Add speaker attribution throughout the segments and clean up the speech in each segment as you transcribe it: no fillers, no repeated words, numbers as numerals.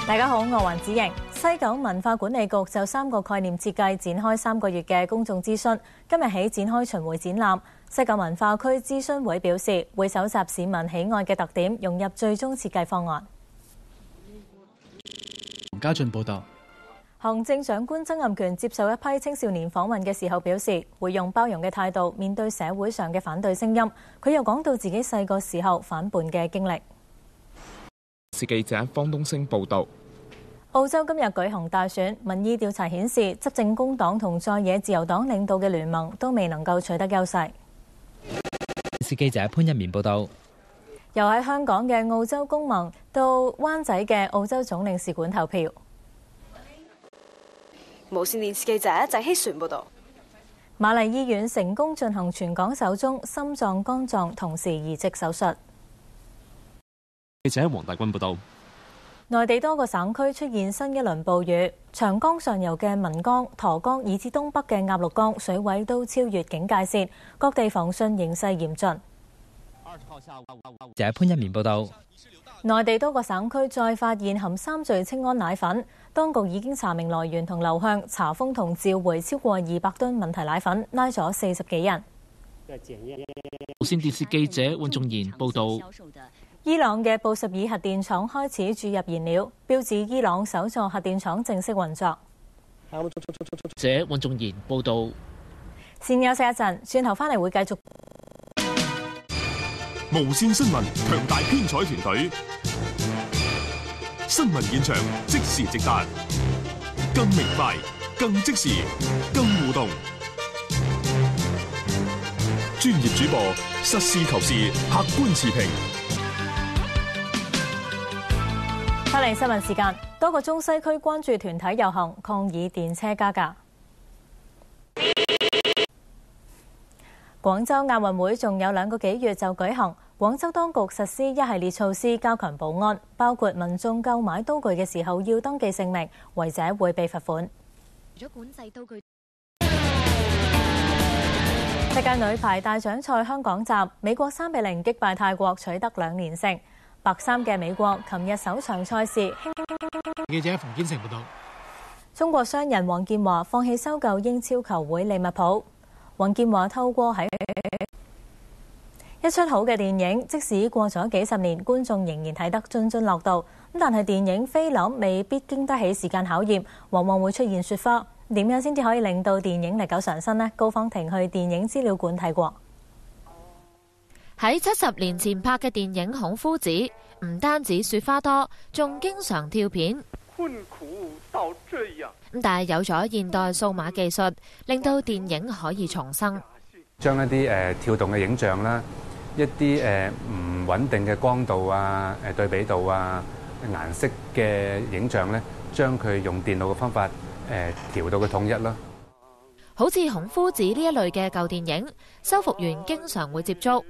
Speaker 1: 大家好，我黃子瑩。西九文化管理局就3個概念設計展開3個月嘅公眾諮詢，今日起展開巡迴展覽。西九文化區諮詢會表示，會搜集市民喜愛嘅特點，融入最終設計方案。
Speaker 2: 黃家俊報道。
Speaker 1: 行政長官曾蔭權接受一批青少年訪問嘅時候表示，會用包容嘅態度面對社會上嘅反對聲音。佢又講到自己細個時候反叛嘅經歷。
Speaker 3: 是記者方東升報導。
Speaker 1: 澳洲今日舉行大選，民意調查顯示，執政工黨同在野自由黨領導嘅聯盟都未能夠取得優勢。
Speaker 4: 是記者潘一綿報導。
Speaker 1: 由喺香港嘅澳洲公民到灣仔嘅澳洲總領事館投票。
Speaker 5: 無線電視記者鄭希璇報導。
Speaker 1: 瑪麗醫院成功進行全港首宗心臟肝臟同時移植手術。
Speaker 2: 記者黃大軍報導。
Speaker 1: 內地多個省區出現新一輪暴雨，長江上游嘅岷江、沱江以至東北嘅鴨綠江水位都超越警戒線，各地防汛形勢嚴峻。
Speaker 4: 記者潘一綿報導。
Speaker 1: 內地多個省區再發現含3聚氰胺奶粉，當局已經查明來源同流向，查封同召回超過200噸問題奶粉，拉咗40幾人。
Speaker 2: 無線電視記者溫仲賢報導。
Speaker 1: 伊朗嘅布什爾核電廠開始注入燃料，標誌伊朗首座核電廠正式運作。
Speaker 2: 記者溫仲賢報導。
Speaker 1: 先休息一陣，轉頭翻嚟會繼續。
Speaker 6: 無線新聞強大編採團隊，新聞現場即時直達，更明快、更即時、更互動，專業主播實事求是、客觀持平。
Speaker 1: 翻嚟新聞時間，多個中西區關注團體遊行抗議電車加價。廣州亞運會仲有2個幾月就舉行，廣州當局實施一系列措施加強保安，包括民眾購買刀具嘅時候要登記姓名，違者會被罰款。
Speaker 5: 除咗管制刀具，
Speaker 1: 世界女排大獎賽香港站，美國3-0擊敗泰國，取得2連勝。白衫嘅美國琴日首場賽事，
Speaker 2: 記者馮堅成報導。
Speaker 1: 中國商人黃健華放棄收購英超球會利物浦。黃健華透過喺一出好嘅電影，即使過咗幾十年，觀眾仍然睇得津津樂道。但係電影菲林未必經得起時間考驗，往往會出現雪花。點樣先至可以令到電影歷久常新呢？高芳婷去電影資料館睇過。
Speaker 7: 喺70年前拍嘅電影《孔夫子》，唔單止雪花多，仲經常跳片。
Speaker 8: 困苦到這樣。
Speaker 7: 但係有咗現代數碼技術，令到電影可以重生。
Speaker 9: 將一啲跳動嘅影像啦，一啲唔穩定嘅光度啊、對比度啊、顏色嘅影像咧，將佢用電腦嘅方法調到佢統一啦。
Speaker 7: 好似《孔夫子》呢一類嘅舊電影，修復員經常會接觸。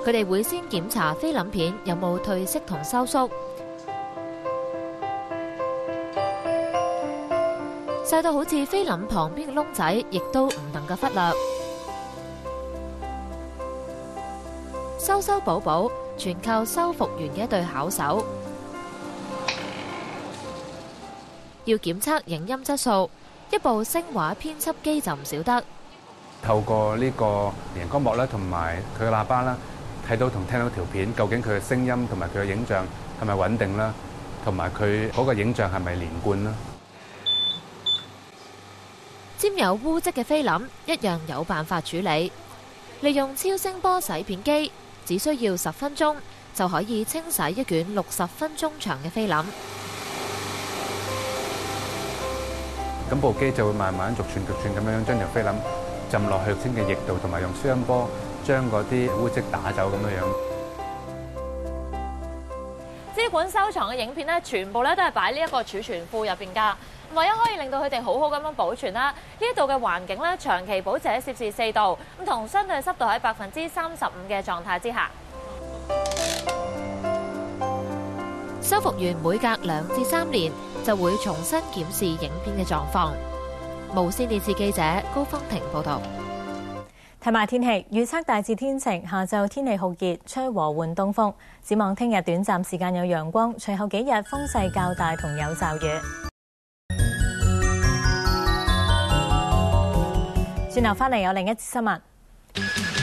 Speaker 7: 佢哋會先檢查菲林片有冇褪色同收縮，細到好似菲林旁邊嘅窿仔，亦都唔能夠忽略。修修補補，全靠修復員嘅一對巧手。要檢測影音質素，一部聲畫編輯機就唔少得。
Speaker 9: 透過呢個熒光幕啦，同埋佢嘅喇叭啦，睇到同聽到條片，究竟佢嘅聲音同埋佢嘅影像係咪穩定啦，同埋佢嗰個影像係咪連貫啦？
Speaker 7: 沾有污漬嘅菲林一樣有辦法處理，利用超聲波洗片機，只需要10分鐘就可以清洗一卷60分鐘長嘅菲林。
Speaker 9: 咁部機就會慢慢逐寸咁樣將條菲林浸落去清嘅液度，同埋用超音波將嗰啲污漬打走咁樣。
Speaker 10: 資料館收藏嘅影片咧，全部咧都係擺呢一個儲存庫入邊㗎。為咗可以令到佢哋好好咁樣保存啦，呢度嘅環境咧長期保持喺攝氏4度，咁同相對濕度喺35%嘅狀態之下。
Speaker 7: 修復員每隔2至3年就會重新檢視影片嘅狀況。無線電視記者高芳婷報道。
Speaker 1: 睇埋天氣，預測大致天晴，下晝天氣酷熱，吹和緩東風。展望聽日短暫時間有陽光，隨後幾日風勢較大同有驟雨。轉頭翻嚟有另一節新聞。